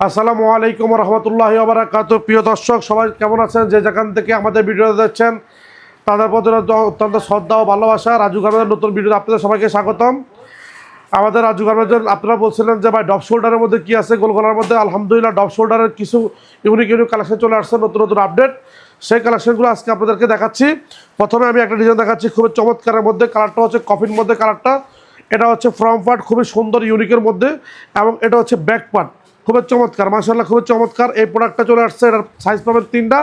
আসসালামু আলাইকুম রহমতুল্লাহি ওয়া বারাকাতুহু। প্রিয় দর্শক সবাই কেমন আছেন? যে যেখান থেকে আমাদের ভিডিও দেখছেন তাদের প্রতি অত্যন্ত শ্রদ্ধা ও ভালোবাসা। রাজু গার্মেন্টসের নতুন ভিডিও আপনাদের সবাইকে স্বাগতম। আমাদের রাজু গার্মেন্টসের আপনারা বলছিলেন যে ভাই ডপ শোল্ডারের মধ্যে কি আছে, গোল গলার মধ্যে। আলহামদুলিল্লাহ ডপ শোল্ডারের কিছু ইউনিক কালেকশন চলে আসছে, নতুন নতুন আপডেট। সেই কালেকশনগুলো আজকে আপনাদেরকে দেখাচ্ছি। প্রথমে আমি একটা ডিজাইন দেখাচ্ছি খুবই চমৎকারের মধ্যে। কালারটা হচ্ছে কফির মধ্যে কালারটা। এটা হচ্ছে ফ্রন্ট পার্ট খুবই সুন্দর ইউনিকের মধ্যে, এবং এটা হচ্ছে ব্যাক পার্ট খুবই চমৎকার, মাশাআল্লাহ খুবই চমৎকার। এই প্রোডাক্টটা চলে আসছে, এটার সাইজ পাবেন 3টা,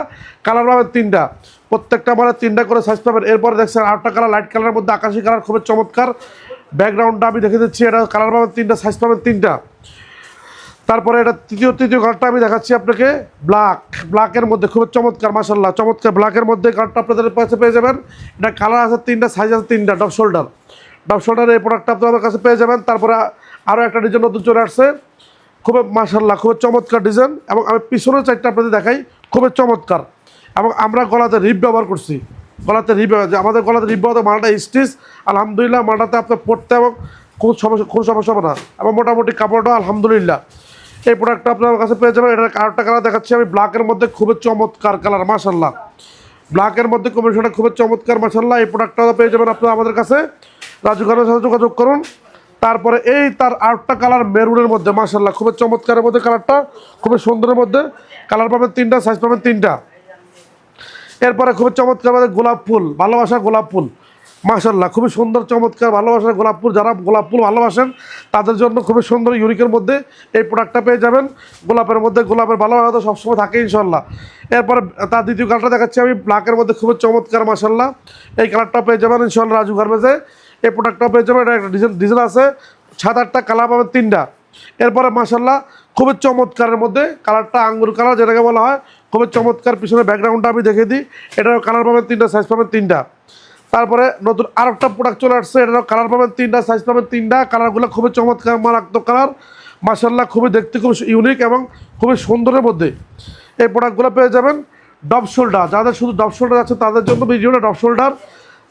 কালার পাবেন 3টা, প্রত্যেকটা মানে 3টা করে সাইজ পাবেন। এরপরে দেখছেন আরেকটা কালার লাইট কালারের মধ্যে, আকাশি কালার, খুবই চমৎকার। ব্যাকগ্রাউন্ডটা আমি দেখে দিচ্ছি, এটা কালার পাবেন 3টা, সাইজ পাবেন 3টা। তারপরে এটা তৃতীয় কালারটা আমি দেখাচ্ছি আপনাকে, ব্ল্যাকের মধ্যে খুবই চমৎকার, মাশাআল্লাহ চমৎকার। ব্ল্যাকের মধ্যে কালারটা আপনাদের কাছে পেয়ে যাবেন। এটা কালার আছে 3টা, সাইজ আছে 3টা। ডপ শোল্ডার এই প্রোডাক্টটা আপনাদের কাছে পেয়ে যাবেন। তারপরে আরও একটা ডিজাইন নতুন চলে আসছে, খুবই মাশাআল্লাহ খুবই চমৎকার ডিজাইন। এবং আমি পিছনের চারটা আপনাদের দেখাই, খুবই চমৎকার। এবং আমরা গলাতে রিপ ব্যবহার করছি, গলাতে রিপ আমাদের গলাতে রিপ ব্যবহার, মালটা স্টিচ। আলহামদুলিল্লাহ মালটাতে আপনার পড়তে এবং কোনো সমস্যা হবে না, এবং মোটামুটি কাপড়টা আলহামদুলিল্লাহ। এই প্রোডাক্টটা আপনার কাছে পেয়ে যাবেন। এটার আরেকটা কালার দেখাচ্ছি আমি, ব্ল্যাকের মধ্যে খুবই চমৎকার কালার, মাশাআল্লাহ ব্ল্যাকের মধ্যে কম্বিনেশনটা খুবই চমৎকার, মাশাআল্লাহ। এই প্রোডাক্টটা পেয়ে যাবেন আপনারা আমাদের কাছে। রাজু গার্মেন্টসের সাথে যোগাযোগ করুন। তারপরে এই তার আরেকটা কালার মেরুনের মধ্যে, মাশাআল্লাহ খুবই চমৎকারের মধ্যে কালারটা, খুবই সুন্দরের মধ্যে। কালার পাবেন 3টা, সাইজ পাবেন 3টা। এরপরে খুবই চমৎকার মধ্যে গোলাপ ফুল, ভালোবাসার গোলাপ ফুল, মাশাআল্লাহ খুবই সুন্দর চমৎকার ভালোবাসার গোলাপ ফুল। যারা গোলাপ ফুল ভালোবাসেন তাদের জন্য খুবই সুন্দর ইউনিকের মধ্যে এই প্রোডাক্টটা পেয়ে যাবেন। গোলাপের মধ্যে, গোলাপের ভালোবাসা তো সবসময় থাকে ইনশাল্লাহ। এরপরে তার দ্বিতীয় কালারটা দেখাচ্ছি আমি, ব্ল্যাকের মধ্যে খুবই চমৎকার, মাশাআল্লাহ এই কালারটা পেয়ে যাবেন ইনশাল্লাহ রাজু গার্মেন্টসে। এই প্রোডাক্টটা পেয়ে যাবেন। এটা একটা ডিজাইন আছে, 7-8টা কালার পাবেন 3টা। এরপরে মাশাআল্লাহ খুবই চমৎকারের মধ্যে কালারটা আঙ্গুর কালার যেটাকে বলা হয়, খুবই চমৎকার। পিছনে ব্যাকগ্রাউন্ডটা আমি দেখে দিই, এটারও কালার পাবেন 3টা, সাইজ পাবেন 3টা। তারপরে নতুন আরেকটা প্রোডাক্ট চলে আসছে, এটারও কালার পাবেন 3টা, সাইজ পাবেন 3টা। কালারগুলো খুবই চমৎকার, মারাত্মক কালার, মাশাআল্লাহ খুবই দেখতে খুব ইউনিক এবং খুবই সুন্দরের মধ্যে এই প্রোডাক্টগুলো পেয়ে যাবেন। ডপ শোল্ডার, যাদের শুধু ডপ শোল্ডার আছে তাদের জন্য ভিডিওটা ডপ শোল্ডার।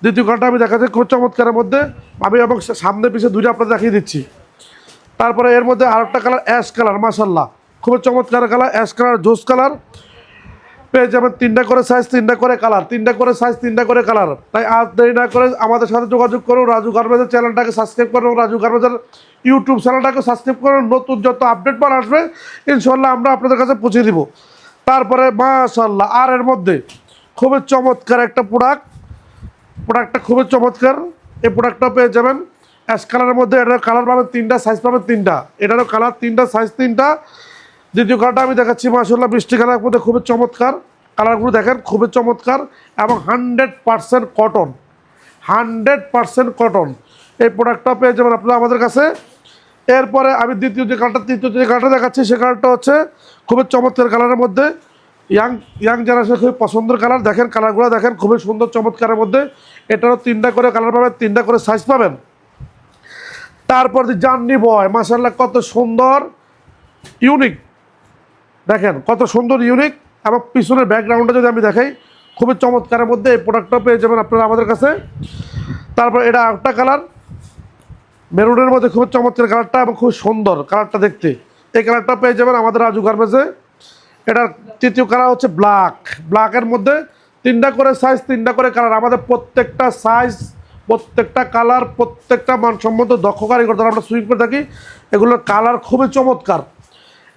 দ্বিতীয় কালারটা আমি দেখাচ্ছি খুব চমৎকারের মধ্যে, আমি এবং সামনে পিছিয়ে দুইটা আপনাদের দেখিয়ে দিচ্ছি। তারপরে এর মধ্যে আরেকটা কালার অ্যাশ কালার, মাশাআল্লাহ খুবই চমৎকার কালার, অ্যাশ কালার জোস কালার পেয়ে যাবেন। 3টা করে সাইজ, 3টা করে কালার, 3টা করে সাইজ, 3টা করে কালার। তাই আজ দেরি না করে আমাদের সাথে যোগাযোগ করুন। রাজু গার্মেন্টসের চ্যানেলটাকে সাবস্ক্রাইব করুন, রাজু গার্মেন্টসের ইউটিউব চ্যানেলটাকে সাবস্ক্রাইব করুন। নতুন যত আপডেট মাল আসবে ইনশাল্লাহ আমরা আপনাদের কাছে পৌঁছে দিব। তারপরে মাশাআল্লাহ আর এর মধ্যে খুবই চমৎকার একটা প্রোডাক্টটা খুবই চমৎকার। এই প্রোডাক্টটা পেয়ে যাবেন অ্যাশ কালারের মধ্যে। এটার কালার পাবেন 3টা, সাইজ পাবেন 3টা। এটারও কালার 3টা, সাইজ 3টা। দ্বিতীয় কালারটা আমি দেখাচ্ছি, মাশাআল্লাহ বৃষ্টি কালারের মধ্যে খুবই চমৎকার। কালারগুলো দেখেন খুবই চমৎকার এবং 100% কটন, 100% কটন। এই প্রোডাক্টটা পেয়ে যাবেন আপনারা আমাদের কাছে। এরপরে আমি তৃতীয় যে কালারটা দেখাচ্ছি, সে কালারটা হচ্ছে খুবই চমৎকার কালারের মধ্যে, ইয়াং জেনারেশন খুবই পছন্দের কালার। দেখেন কালারগুলো দেখেন খুবই সুন্দর চমৎকারের মধ্যে। এটারও 3টা করে কালার পাবেন, 3টা করে সাইজ পাবেন। তারপর জার্নি বয়, মাশাআল্লাহ কত সুন্দর ইউনিক, দেখেন কত সুন্দর ইউনিক। এবং পিছনের ব্যাকগ্রাউন্ডটা যদি আমি দেখাই, খুবই চমৎকারের মধ্যে এই প্রোডাক্টটা পেয়ে যাবেন আপনারা আমাদের কাছে। তারপর এটা একটা কালার মেরুনের মধ্যে, খুবই চমৎকার কালারটা এবং খুব সুন্দর কালারটা দেখতে। এই কালারটা পেয়ে যাবেন আমাদের রাজু গার্মেন্টসে। এটার তৃতীয় কালার হচ্ছে ব্ল্যাকের মধ্যে 3টা করে সাইজ, 3টা করে কালার। আমাদের প্রত্যেকটা সাইজ, প্রত্যেকটা কালার, প্রত্যেকটা মানসম্মত দক্ষ কারিগর দ্বারা আমরা সুইং করে থাকি। এগুলোর কালার খুবই চমৎকার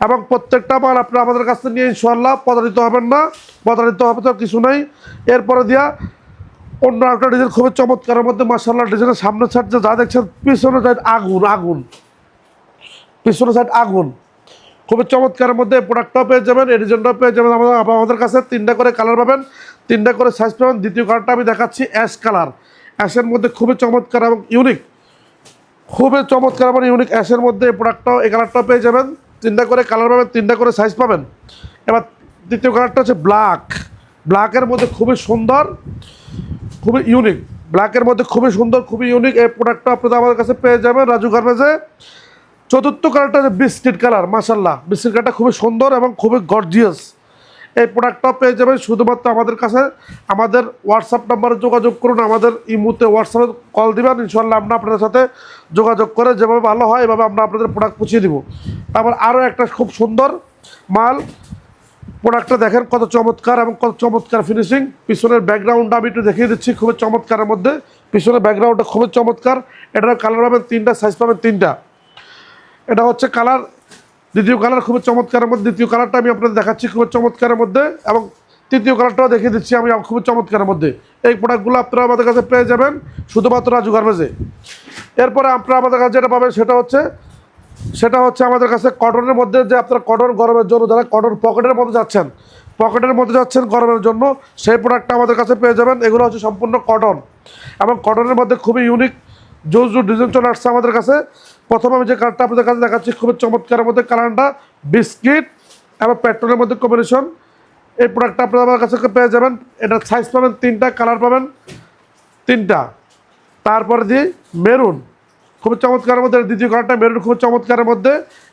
এবং প্রত্যেকটা মাল আপনারা আমাদের কাছ থেকে নিয়ে ইনশাআল্লাহ প্রতারিত হবেন না, প্রতারিত হবে তো কিছু নাই। এরপরে দিয়া অন্য একটা ডিজাইন খুবই চমৎকারের মধ্যে, মাশাআল্লাহ ডিজাইনের সামনের সাইড যা দেখছেন, পিছনের সাইড আগুন, পিছনের সাইড আগুন, খুবই চমৎকারের মধ্যে প্রোডাক্টটাও পেয়ে যাবেন। এই ডিজাইনটাও পেয়ে যাবেন আমাদের কাছে। 3টা করে কালার পাবেন, 3টা করে সাইজ পাবেন। দ্বিতীয় কালারটা আমি দেখাচ্ছি অ্যাশ কালার, অ্যাশের মধ্যে খুবই চমৎকার এবং ইউনিক, খুবই চমৎকার এবং ইউনিক অ্যাশের মধ্যে এই প্রোডাক্টটাও, এই কালারটাও পেয়ে যাবেন। 3টা করে কালার পাবেন, 3টা করে সাইজ পাবেন। এবার দ্বিতীয় কালারটা হচ্ছে ব্ল্যাকের মধ্যে খুবই সুন্দর, খুবই ইউনিক, ব্ল্যাকের মধ্যে খুবই সুন্দর, খুবই ইউনিক। এই প্রোডাক্টটা আপনারা আমাদের কাছে পেয়ে যাবেন রাজু গার্মেন্টসে। চতুর্থ কালারটা হচ্ছে বিস্কিট কালার, মাশাআল্লাহ বিস্কিট কালারটা খুবই সুন্দর এবং খুবই গর্জিয়াস। এই প্রোডাক্টটা পেয়ে যাবেন শুধুমাত্র আমাদের কাছে। আমাদের হোয়াটসঅ্যাপ নাম্বারে যোগাযোগ করুন, আমাদের ইমুতে হোয়াটসঅ্যাপে কল দিবেন, ইনশাআল্লাহ আমরা আপনাদের সাথে যোগাযোগ করে যেভাবে ভালো হয় এভাবে আমরা আপনাদের প্রোডাক্ট পৌঁছে দিব। তারপর আরও একটা খুব সুন্দর মাল। প্রোডাক্টটা দেখেন কত চমৎকার এবং কত চমৎকার ফিনিশিং। পিছনের ব্যাকগ্রাউন্ডটা আমি একটু দেখিয়ে দিচ্ছি, খুবই চমৎকারের মধ্যে। পিছনের ব্যাকগ্রাউন্ডটা খুবই চমৎকার। এটার কালার পাবেন 3টা, সাইজ পাবেন 3টা। এটা হচ্ছে কালার, দ্বিতীয় কালার খুবই চমৎকারের মধ্যে। দ্বিতীয় কালারটা আমি আপনাদের দেখাচ্ছি খুবই চমৎকারের মধ্যে, এবং তৃতীয় কালারটাও দেখিয়ে দিচ্ছি আমি খুবই চমৎকারের মধ্যে। এই প্রোডাক্টগুলো আপনারা আমাদের কাছে পেয়ে যাবেন শুধুমাত্র রাজু গার্মেন্টসে। এরপরে আপনারা আমাদের কাছে যেটা পাবেন সেটা হচ্ছে আমাদের কাছে কটনের মধ্যে, যে আপনারা কটন গরমের জন্য যারা কটন পকেটের মধ্যে যাচ্ছেন গরমের জন্য, সেই প্রোডাক্টটা আমাদের কাছে পেয়ে যাবেন। এগুলো হচ্ছে সম্পূর্ণ কটন, এবং কটনের মধ্যে খুবই ইউনিক জোস ডিজাইন চলে আসছে আমাদের কাছে। প্রথমে আমি যে কালারটা আপনাদের কাছে দেখাচ্ছি খুবই চমৎকারের মধ্যে, কালারটা বিস্কিট এবং পেট্রোলের মধ্যে কম্বিনেশন। এই প্রোডাক্টটা আপনারা আমার কাছে পেয়ে যাবেন। এটার সাইজ পাবেন 3টা, কালার পাবেন 3টা। তারপরে দিয়ে মেরুন, খুবই চমৎকারের মধ্যে। দ্বিতীয় কালারটা মেরুন, খুবই চমৎকারের মধ্যে,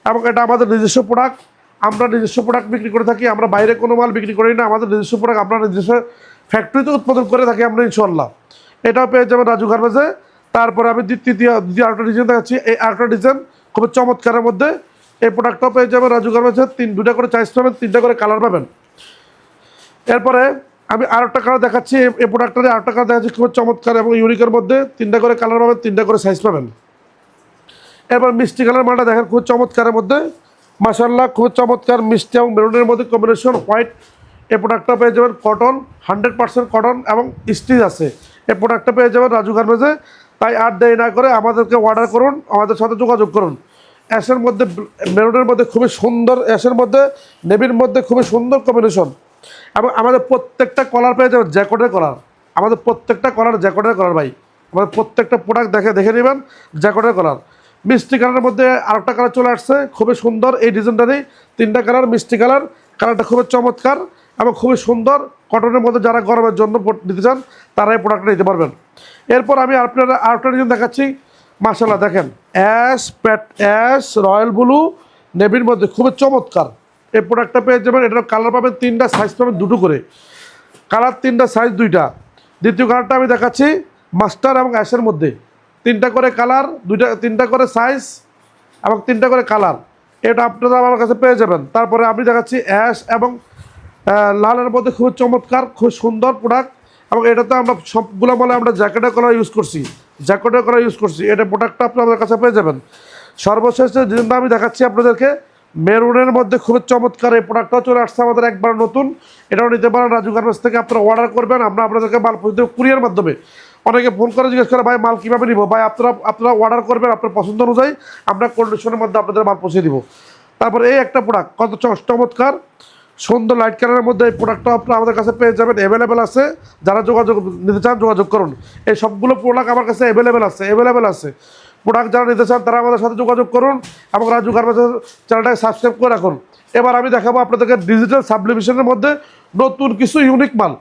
এবং এটা আমাদের নিজস্ব প্রোডাক্ট। আমরা নিজস্ব প্রোডাক্ট বিক্রি করে থাকি, আমরা বাইরে কোনো মাল বিক্রি করি না। আমাদের নিজস্ব প্রোডাক্ট আমরা নিজস্ব ফ্যাক্টরিতে উৎপাদন করে থাকি আমরা, ইনশাল্লাহ। এটাও পেয়ে যাবেন রাজু গার্মেন্টসে। তারপরে আমি দ্বিতীয় আরেকটা ডিজাইন দেখাচ্ছি। এই আরেকটা ডিজাইন খুবই চমৎকারের মধ্যে। এই প্রোডাক্টটাও পেয়ে যাবেন রাজু গার্মেন্টসে। 2টা করে সাইজ পাবেন, 3টা করে কালার পাবেন। এরপরে আমি আরেকটা কালার দেখাচ্ছি। এই প্রোডাক্টটারে আরেকটা কালার দেখাচ্ছি খুব চমৎকার এবং ইউনিকের মধ্যে। 3টা করে কালার পাবেন, 3টা করে সাইজ পাবেন। এরপর মিষ্টি কালার মালটা দেখেন খুব চমৎকারের মধ্যে, মাশাআল্লাহ খুব চমৎকার মিষ্টি এবং মেরুনের মধ্যে কম্বিনেশন, হোয়াইট। এই প্রোডাক্টটা পেয়ে যাবেন কটন, 100% কটন এবং স্টিচ আছে। এই প্রোডাক্টটা পেয়ে যাবেন রাজু গার্মেন্টসে। তাই আর দেরি না করে আমাদেরকে অর্ডার করুন, আমাদের সাথে যোগাযোগ করুন। অ্যাশের মধ্যে মেরুনের মধ্যে খুবই সুন্দর, অ্যাশের মধ্যে নেভির মধ্যে খুবই সুন্দর কম্বিনেশন। এবং আমাদের প্রত্যেকটা কলার পেয়ে যাবেন জ্যাকেটের কলার। আমাদের প্রত্যেকটা কলার জ্যাকেটের কলার ভাই। আমাদের প্রত্যেকটা প্রোডাক্ট দেখে নেবেন জ্যাকেটের কলার। মিষ্টি কালারের মধ্যে আরেকটা কালার চলে আসছে, খুবই সুন্দর এই ডিজাইনটারই। 3টা কালার মিষ্টি কালার, কালারটা খুবই চমৎকার এবং খুবই সুন্দর। কটনের মধ্যে যারা গরমের জন্য নিতে চান তারা এই প্রোডাক্টটা নিতে পারবেন। এরপর আমি আপনারা আরেকটা ডিজাইন দেখাচ্ছি। মাশাআল্লাহ দেখেন, অ্যাশ রয়্যাল ব্লু নেভির মধ্যে খুবই চমৎকার। এই প্রোডাক্টটা পেয়ে যাবেন। এটার কালার পাবেন 3টা, সাইজ পাবেন 2টো করে। কালার 3টা, সাইজ 2টা। দ্বিতীয় কালারটা আমি দেখাচ্ছি মাস্টার এবং অ্যাশের মধ্যে। 3টা করে কালার, 3টা করে সাইজ এবং 3টা করে কালার। এটা আপনারা আমার কাছে পেয়ে যাবেন। তারপরে আমি দেখাচ্ছি অ্যাশ এবং লালের মধ্যে খুব চমৎকার, খুব সুন্দর প্রোডাক্ট। এবং এটাতে আমরা সবগুলো বলে আমরা জ্যাকেটের কালার ইউজ করছি। এটা প্রোডাক্টটা আপনাদের কাছে পেয়ে যাবেন। সর্বশেষ যে ডিজাইনটা আমি দেখাচ্ছি আপনাদেরকে মেরুনের মধ্যে খুবই চমৎকার। এই প্রোডাক্টটাও চলে আসছে আমাদের একবার নতুন। এটাও নিতে পারেন রাজু গার্মেন্টস থেকে। আপনারা অর্ডার করবেন, আমরা আপনাদেরকে মাল পৌঁছে দেবো কুরিয়ার মাধ্যমে। অনেকে ফোন করে জিজ্ঞেস করে ভাই মাল কীভাবে নিব। ভাই আপনারা অর্ডার করবেন, আপনার পছন্দ অনুযায়ী আমরা কন্ডিশনের মধ্যে আপনাদের মাল পৌঁছে দিব। তারপরে এই একটা প্রোডাক্ট কত চমৎকার সুন্দর লাইট কালারের মধ্যে। এই প্রোডাক্টটা আপনারা আমাদের কাছে পেয়ে যাবেন, অ্যাভেলেবেল আছে। যারা নিতে চান যোগাযোগ করুন। এই সবগুলো প্রোডাক্ট আমার কাছে অ্যাভেলেবেল আছে। প্রোডাক্ট যারা নিতে চান তারা আমাদের সাথে যোগাযোগ করুন এবং রাজু গার্মেন্টসের চ্যানেলটাকে সাবস্ক্রাইব করে রাখুন। এবার আমি দেখাবো আপনাদেরকে ডিজিটাল সাবলিমেশনের মধ্যে নতুন কিছু ইউনিক মাল,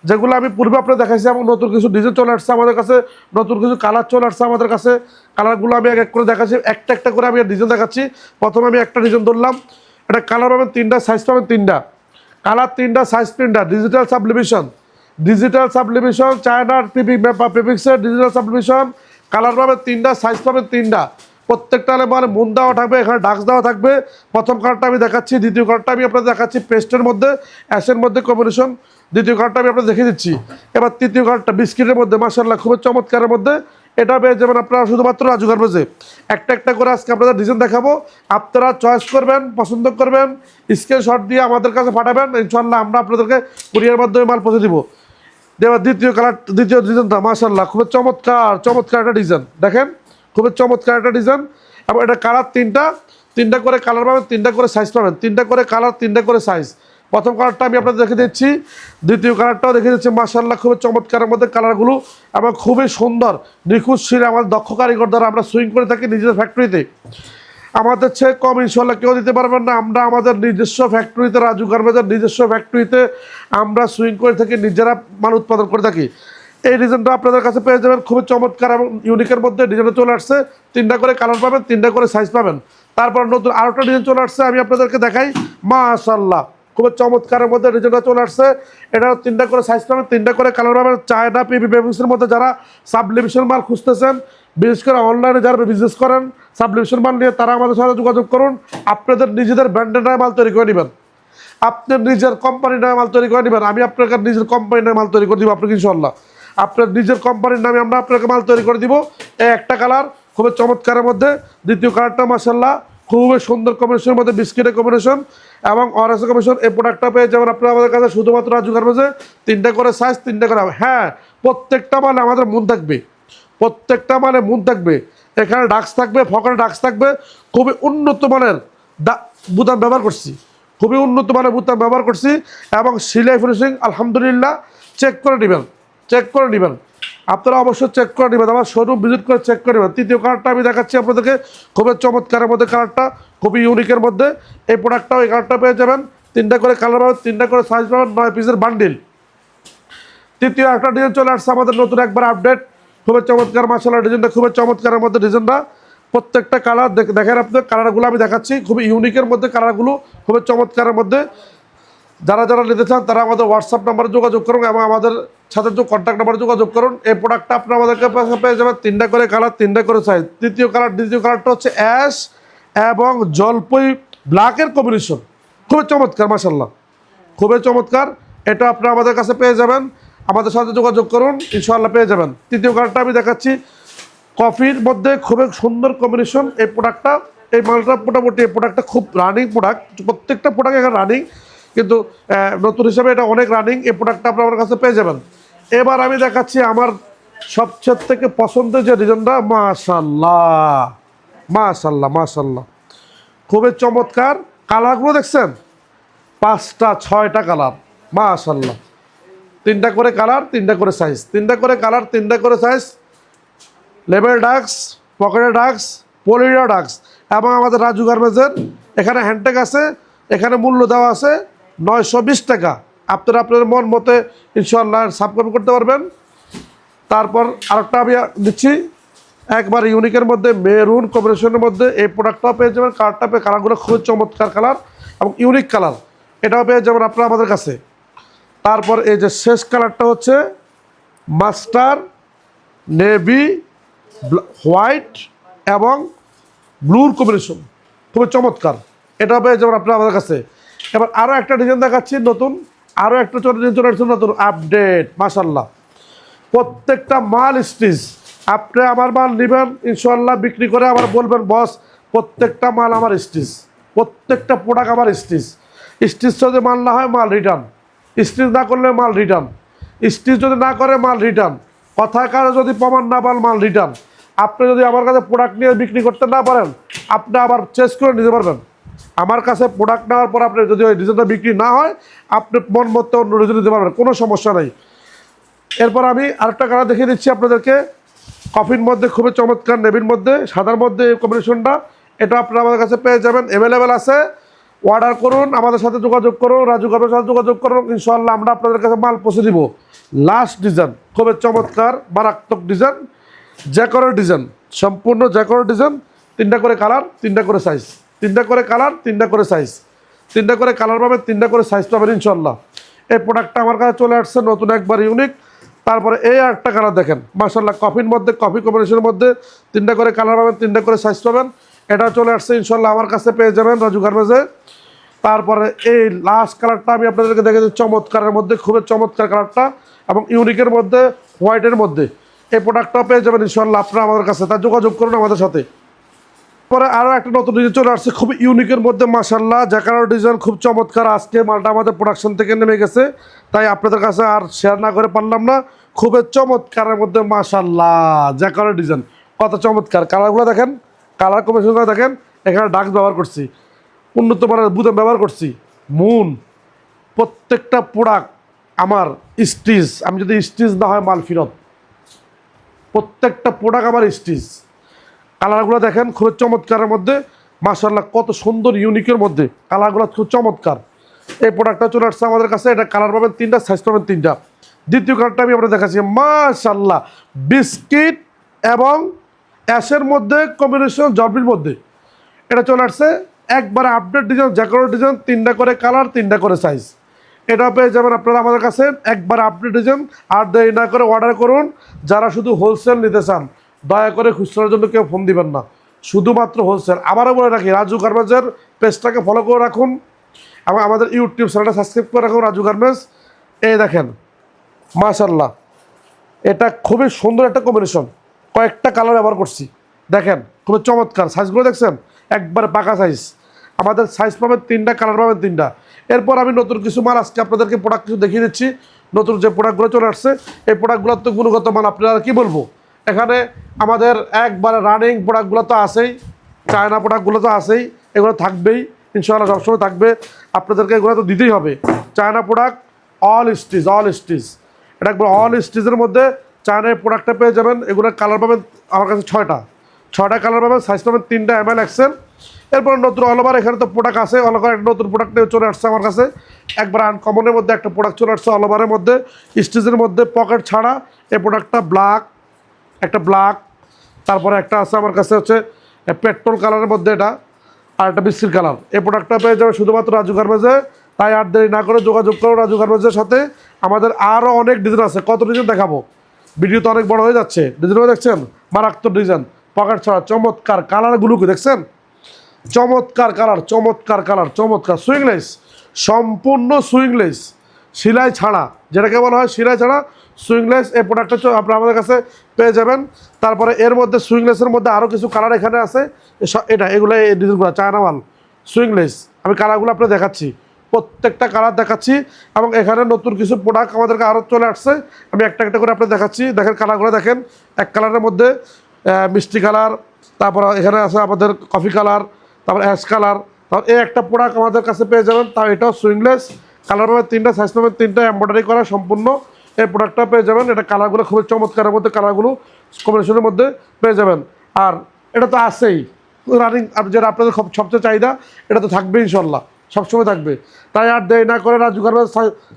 যেগুলো আমি পূর্বে আপনাদের দেখাইছি। এবং নতুন কিছু ডিজাইন চলে আসছে আমাদের কাছে, নতুন কিছু কালার চলে আসছে আমাদের কাছে। কালারগুলো আমি এক এক করে দেখাচ্ছি, একটা করে আমি ডিজাইন দেখাচ্ছি। প্রথমে আমি একটা ডিজাইন ধরলাম। এটা কালার পাবেন 3টা, সাইজ পাবেন 3টা। কালার 3টা, সাইজ 3টা। ডিজিটাল সাবলিমেশন চায়নার পেপিক্সের ডিজিটাল সাবলিমেশন। কালার পাবেন 3টা, সাইজ পাবেন 3টা। প্রত্যেকটা মানে মুন দেওয়া থাকবে, এখানে ডাক্স দেওয়া থাকবে। প্রথম কালারটা আমি দেখাচ্ছি, দ্বিতীয় কালারটা আমি আপনাদের দেখাচ্ছি পেস্টের মধ্যে, অ্যাশের মধ্যে কম্বিনেশন। দ্বিতীয় কালারটা আমি আপনাদের দেখিয়ে দিচ্ছি। এবার তৃতীয় কালারটা বিস্কিটের মধ্যে, মাশাআল্লাহ খুবই চমৎকারের মধ্যে। এটা পেয়ে যাবেন আপনারা শুধুমাত্র রাজু গার্মেন্টসে। একটা করে আজকে আপনাদের ডিজাইন দেখাবো, আপনারা চয়েস করবেন, পছন্দ করবেন, স্ক্রিনশট দিয়ে আমাদের কাছে পাঠাবেন। ইনশাআল্লাহ আমরা আপনাদেরকে কুরিয়ার মাধ্যমে মাল পৌঁছে দিব। এবার দ্বিতীয় ডিজাইনটা মাশাআল্লাহ খুবই চমৎকার একটা ডিজাইন। দেখেন খুবই চমৎকার একটা ডিজাইন। এবং এটা কালার 3টা করে কালার পাবেন, 3টা করে সাইজ পাবেন। 3টা করে কালার, 3টা করে সাইজ। প্রথম কালারটা আমি আপনাদের দেখে দিচ্ছি, দ্বিতীয় কালারটাও দেখে দিচ্ছি। মাশাআল্লাহ খুবই চমৎকারের মধ্যে কালারগুলো এবং খুবই সুন্দর নিখুঁত শিরে আমাদের দক্ষ কারিগর দ্বারা আমরা সুইং করে থাকি নিজেদের ফ্যাক্টরিতে। আমাদের চেয়ে কম ইনশাল্লাহ কেউ দিতে পারবেন না। আমরা আমাদের নিজস্ব ফ্যাক্টরিতে, রাজু গার্মেন্টসের নিজস্ব ফ্যাক্টরিতে আমরা সুইং করে থাকি, নিজেরা মাল উৎপাদন করে থাকি। এই ডিজাইনটা আপনাদের কাছে পেয়ে যাবেন খুবই চমৎকার এবং ইউনিকের মধ্যে। ডিজাইনটা চলে আসছে, 3টা করে কালার পাবেন, 3টা করে সাইজ পাবেন। তারপর নতুন আরেকটা ডিজাইন চলে আসছে, আমি আপনাদেরকে দেখাই। মাশাআল্লাহ খুবই চমৎকারের মধ্যে ডিজাইনটা চলে আসছে। এটা 3টা করে সাইজ পাবেন, 3টা করে কালার পাবেন। চায়না পেপিক্সের মধ্যে যারা সাবলিমেশন মাল খুঁজতেছেন, বিশেষ করে অনলাইনে যারা বিজনেস করেন সাবস্ক্রিপশন মাল নিয়ে তারা আমাদের সাথে যোগাযোগ করুন। আপনাদের নিজেদের ব্র্যান্ডের নামে মাল তৈরি করে নেবেন, আপনার নিজের কোম্পানির নামে মাল তৈরি করে নেবেন। আমি আপনাকে নিজের কোম্পানির নামে মাল তৈরি করে দিব আপনাকে ইনশাআল্লাহ। আপনার নিজের কোম্পানির নামে আমরা আপনাকে মাল তৈরি করে দিব। এই একটা কালার খুবই চমৎকারের মধ্যে, দ্বিতীয় কালারটা মাশাআল্লাহ খুবই সুন্দর কম্বিনেশনের মধ্যে, বিস্কিটের কম্বিনেশন এবং অরেঞ্জ কম্বিনেশন। এই প্রোডাক্টটা পেয়ে যাবেন আপনারা আমাদের কাছে শুধুমাত্র রাজু গার্মেন্টসে। 3টা করে সাইজ, 3টা করে। হ্যাঁ, প্রত্যেকটা মানে আমাদের মুন থাকবে, প্রত্যেকটা মানে মুন থাকবে। এখানে ডাক্স থাকবে, ফকারে ডাক্স থাকবে। খুবই উন্নত মানের বুতাম ব্যবহার করছি, খুবই উন্নত মানের বুতাম ব্যবহার করছি এবং সিলাই ফিনিশিং আলহামদুলিল্লাহ চেক করে নেবেন, চেক করে নেবেন। আপনারা অবশ্যই চেক করে নেবেন, আমার শোরুম ভিজিট করে চেক করে নেবেন। তৃতীয় কালারটা আমি দেখাচ্ছি আপনাদেরকে, খুবই চমৎকারের মধ্যে কালারটা, খুবই ইউনিকের মধ্যে। এই প্রোডাক্টটাও এই কালারটা পেয়ে যাবেন। 3টা করে কালার পাবেন, 3টা করে সাইজ পাবেন, 9 পিসের বান্ডিল। তৃতীয় একটা ডিজাইন চলে আসছে আমাদের নতুন একবার আপডেট, খুবই চমৎকার মাশাআল্লাহ। ডিজাইনটা খুবই চমৎকারের মধ্যে, ডিজাইনটা প্রত্যেকটা কালার দেখেন আপনাদের। কালারগুলো আমি দেখাচ্ছি, খুবই ইউনিকের মধ্যে কালারগুলো, খুবই চমৎকারের মধ্যে। যারা যারা নিতে চান তারা আমাদের হোয়াটসঅ্যাপ নাম্বারে যোগাযোগ করুন এবং আমাদের সাথে কন্ট্যাক্ট নাম্বারে যোগাযোগ করুন। এই প্রোডাক্টটা আপনারা আমাদেরকে পেয়ে যাবেন 3টা করে কালার, 3টা করে সাইজ। দ্বিতীয় কালারটা হচ্ছে অ্যাশ এবং জলপাই ব্ল্যাকের কম্বিনেশন, খুবই চমৎকার মাশাআল্লাহ, খুবই চমৎকার। এটা আপনারা আমাদের কাছে পেয়ে যাবেন, আমাদের সাথে যোগাযোগ করুন, ইনশাআল্লাহ পেয়ে যাবেন। তৃতীয় কালারটা আমি দেখাচ্ছি, কফির মধ্যে খুবই সুন্দর কম্বিনেশন। এই প্রোডাক্টটা, এই মালটা মোটামুটি এই প্রোডাক্টটা খুব রানিং প্রোডাক্ট, প্রত্যেকটা প্রোডাক্ট এখানে রানিং, কিন্তু নতুন হিসাবে এটা অনেক রানিং। এই প্রোডাক্টটা আপনার আমার কাছে পেয়ে যাবেন। এবার আমি দেখাচ্ছি আমার সবচেয়ে থেকে পছন্দের যে ডিজাইনটা, মাশাআল্লাহ মাশাআল্লাহ মাশাআল্লাহ, খুবই চমৎকার। কালারগুলো দেখছেন, 5টা 6টা কালার মাশাআল্লাহ। 3টা করে কালার, 3টা করে সাইজ, 3টা করে কালার, 3টা করে সাইজ। লেবেল ডাক্স, পকেটে ডাক্স, পলিরা ডাক্স এবং আমাদের রাজু গার্মেন্টসের এখানে হ্যান্ডটেক আছে। এখানে মূল্য দেওয়া আছে 920 টাকা। আপনারা আপনাদের মন মতে ইনশাআল্লাহ সাবস্ক্রাইব করতে পারবেন। তারপর আরেকটা আমি দিচ্ছি একবার ইউনিকের মধ্যে, মেরুন কম্বিনেশনের মধ্যে। এই প্রোডাক্টটাও পেয়ে যাবেন, কালারগুলো খুবই চমৎকার কালার এবং ইউনিক কালার, এটাও পেয়ে যাবেন আপনারা আমাদের কাছে। তারপর এই যে শেষ কালারটা হচ্ছে মাস্টার নেভি হোয়াইট এবং ব্লুর কম্বিনেশন, খুবই চমৎকার, এটাও পেয়ে যাবেন আপনারা আমাদের কাছে। এবার আরও একটা ডিজাইন দেখাচ্ছি নতুন, আরও একটা ডিজাইন চলে আসছে নতুন আপডেট মাশাআল্লাহ। প্রত্যেকটা মাল স্টিচ, আপনি আমার মাল নেবেন ইনশাআল্লাহ, বিক্রি করে আবার বলবেন বস প্রত্যেকটা মাল আমার স্টিচ, প্রত্যেকটা প্রোডাক্ট আমার স্টিচ। স্টিচ যদি মাল না হয় মাল রিটার্ন, স্টিচ না করলে মাল রিটার্ন, স্টিচ যদি না করে মাল রিটার্ন, কথায় কারো যদি প্রমাণ না পান মাল রিটার্ন। আপনি যদি আমার কাছে প্রোডাক্ট নিয়ে বিক্রি করতে না পারেন, আপনি আবার চেঞ্জ করে নিতে পারবেন। আমার কাছে প্রোডাক্ট নেওয়ার পর আপনি যদি ওই ডিজাইনটা বিক্রি না হয়, আপনি মন মতো অন্য ডিজাইন নিতে পারবেন, কোনো সমস্যা নেই। এরপর আমি আরেকটা কালার দেখিয়ে দিচ্ছি আপনাদেরকে, কফির মধ্যে খুবই চমৎকার, নেভির মধ্যে সাদার মধ্যে এই কম্বিনেশনটা। এটা আপনারা আমাদের কাছে পেয়ে যাবেন, অ্যাভেলেবেল আছে। অর্ডার করুন, আমাদের সাথে যোগাযোগ করুন, রাজু গার্মেন্টসের সাথে যোগাযোগ করুন, ইনশাআল্লাহ আমরা আপনাদের কাছে মাল পৌঁছে দিব। লাস্ট ডিজাইন, খুবই চমৎকার মারাত্মক ডিজাইন, জ্যাকরের ডিজাইন, সম্পূর্ণ জ্যাকরের ডিজাইন। 3টা করে কালার, 3টা করে সাইজ, 3টা করে কালার, 3টা করে সাইজ, 3টা করে কালার পাবেন, 3টা করে সাইজ পাবেন ইনশাআল্লাহ। এই প্রোডাক্টটা আমার কাছে চলে আসছে নতুন একবার ইউনিক। তারপরে এই একটা কালার দেখেন মাশাআল্লাহ, কফির মধ্যে, কফি কম্বিনেশনের মধ্যে 3টা করে কালার পাবেন, 3টা করে সাইজ পাবেন। এটা চলে আসছে ইনশাআল্লাহ আমার কাছে পেয়ে যাবেন রাজু গার্মেন্টসে। তারপরে এই লাস্ট কালারটা আমি আপনাদেরকে দেখে দিচ্ছি, চমৎকারের মধ্যে, খুবই চমৎকার কালারটা এবং ইউনিকের মধ্যে, হোয়াইটের মধ্যে। এই প্রোডাক্টটাও পেয়ে যাবেন ইনশাআল্লাহ আপনারা আমাদের কাছে, তার যোগাযোগ করুন আমাদের সাথে। পরে আরও একটা নতুন ডিজাইন চলে আসছে খুবই ইউনিকের মধ্যে মাশাআল্লাহ, জ্যাকার্ড ডিজাইন, খুব চমৎকার। আজকে মালটা আমাদের প্রোডাকশন থেকে নেমে গেছে, তাই আপনাদের কাছে আর শেয়ার না করে পারলাম না। খুবই চমৎকারের মধ্যে মাশাআল্লাহ জ্যাকার্ড ডিজাইন, কত চমৎকার। কালারগুলো দেখেন, কালার কম্বিনেশনগুলো দেখেন। এখানে ডাক্স ব্যবহার করছি, উন্নত মানের বুতাম ব্যবহার করছি, মুন। প্রত্যেকটা প্রোডাক্ট আমার স্টিচ, আমি যদি স্টিচ না হয় মাল ফেরত। প্রত্যেকটা প্রোডাক্ট আমার স্টিচ। কালারগুলো দেখেন খুব চমৎকারের মধ্যে মাশাআল্লাহ, কত সুন্দর ইউনিকের মধ্যে, কালারগুলো খুব চমৎকার। এই প্রোডাক্টটা চলে আসছে আমাদের কাছে, এটা কালার পাবেন 3টা, সাইজ পাবেন 3টা। দ্বিতীয় কালারটা আমি আপনাদের দেখাচ্ছি মাশাআল্লাহ, বিস্কিট এবং অ্যাশের মধ্যে কম্বিনেশন, জলপির মধ্যে। এটা চলে আসছে একবারে আপডেট ডিজাইন, জ্যাকোর ডিজাইন, 3টা করে কালার, 3টা করে সাইজ। এটা পেয়ে যাবেন আপনারা আমাদের কাছে একবার আপডেট ডিজাইন। আর দেরি না করে অর্ডার করুন, যারা শুধু হোলসেল নিতে চান। দয়া করে খুচরার জন্য কেউ ফোন দিবেন না, শুধুমাত্র হোলসেল। আবারও বলে রাখি, রাজু গার্মেন্টসের পেজটাকে ফলো করে রাখুন এবং আমাদের ইউটিউব চ্যানেলটা সাবস্ক্রাইব করে রাখুন রাজু গার্মেন্টস। এই দেখেন মাশাআল্লাহ, এটা খুবই সুন্দর একটা কম্বিনেশন, কয়েকটা কালার ব্যবহার করছি, দেখেন খুবই চমৎকার। সাইজগুলো দেখছেন একবারে পাকা সাইজ। আমাদের সাইজ পাবেন 3টা, কালার পাবেন 3টা। এরপর আমি নতুন কিছু মাল আজকে আপনাদেরকে প্রোডাক্ট কিছু দেখিয়ে দিচ্ছি। নতুন যে প্রোডাক্টগুলো চলে আসছে, এই প্রোডাক্টগুলোর তো গুণগত মান আপনারা কী বলবো। এখানে আমাদের একবারে রানিং প্রোডাক্টগুলো তো আছেই, চায়না প্রোডাক্টগুলো তো আছেই, এগুলো থাকবেই ইনশাআল্লাহ, সবসময় থাকবে। আপনাদেরকে এগুলো তো দিতেই হবে। চায়না প্রোডাক্ট অল স্টিচ, এটা একবার অল স্টিচের মধ্যে চায়নার প্রোডাক্টটা পেয়ে যাবেন। এগুলোর কালার পাবেন আমার কাছে 6টা কালার পাবেন, সাইজ পাবেন 3টা, ML XL। এরপর নতুন অল ওভার এখানে তো প্রোডাক্ট আছে, অল ওভার একটা নতুন প্রোডাক্ট চলে আসছে আমার কাছে, একবার আনকমনের মধ্যে একটা প্রোডাক্ট চলে আসছে অল ওভারের মধ্যে, স্টিচের মধ্যে পকেট ছাড়া। এই প্রোডাক্টটা ব্ল্যাক, তারপরে একটা আছে আমার কাছে হচ্ছে পেট্রোল কালারের মধ্যে, এটা আর একটা বিস্কিট কালার। এই প্রোডাক্টটা পেয়ে যাবে শুধুমাত্র রাজু গার্মেন্টসে। তাই আর দেরি না করে যোগাযোগ করো রাজু গার্মেন্টসের সাথে। আমাদের আরও অনেক ডিজাইন আছে, কত ডিজাইন দেখাবো, ভিডিও তো অনেক বড় হয়ে যাচ্ছে। ডিজাইনও দেখছেন মারাত্মক ডিজাইন, পকেট ছাড়া চমৎকার কালারগুলোকে দেখছেন, চমৎকার কালার, সুইংলেস, সম্পূর্ণ সুইংলেস, সেলাই ছাড়া, যেটাকে বলা হয় সেলাই ছাড়া সুইংলেস। এই প্রোডাক্টটা আপনারা আমাদের কাছে পেয়ে যাবেন। তারপরে এর মধ্যে সুইংলেসের মধ্যে আরও কিছু কালার এখানে আছে, এগুলো এই ডিজাইনগুলো চায়না মাল সুইংলেস। আমি কালারগুলো আপনাদের দেখাচ্ছি, প্রত্যেকটা কালার দেখাচ্ছি। এবং এখানে নতুন কিছু প্রোডাক্ট আমাদেরকে আরও চলে আসছে, আমি একটা একটা করে আপনাদের দেখাচ্ছি। দেখেন কালারগুলো দেখেন, এক কালারের মধ্যে মিষ্টি কালার, তারপর এখানে আছে আমাদের কফি কালার, তারপর অ্যাশ কালার। তারপর এই একটা প্রোডাক্ট আমাদের কাছে পেয়ে যাবেন, তাও এটাও সুইংলেস, কালার পাবেন 3টা, সাইজ পাবেন 3টা, এমব্রয়ডারি করা সম্পূর্ণ এই প্রোডাক্টটা পেয়ে যাবেন। এটা কালারগুলো খুবই চমৎকারের মধ্যে, কালারগুলো কম্বিনেশনের মধ্যে পেয়ে যাবেন। আর এটা তো আছেই রানিং, যেটা আপনাদের সবচেয়ে চাহিদা, এটা তো থাকবে ইনশাল্লাহ, সবসময় থাকবে। তাই আর দেরি না করে রাজু গার্মেন্টস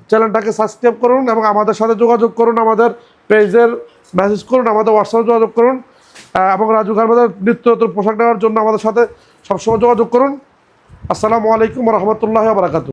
চ্যানেলটাকে সাবস্ক্রাইব করুন এবং আমাদের সাথে যোগাযোগ করুন, আমাদের পেজের মেসেজ করুন, আমাদের হোয়াটসঅ্যাপে যোগাযোগ করুন এবং রাজু গার্মেন্টসের নিত্য নতুন পোশাক নেওয়ার জন্য আমাদের সাথে সবসময় যোগাযোগ করুন। আসসালামু আলাইকুম ওয়া রাহমাতুল্লাহি ওয়া বারাকাতুহু।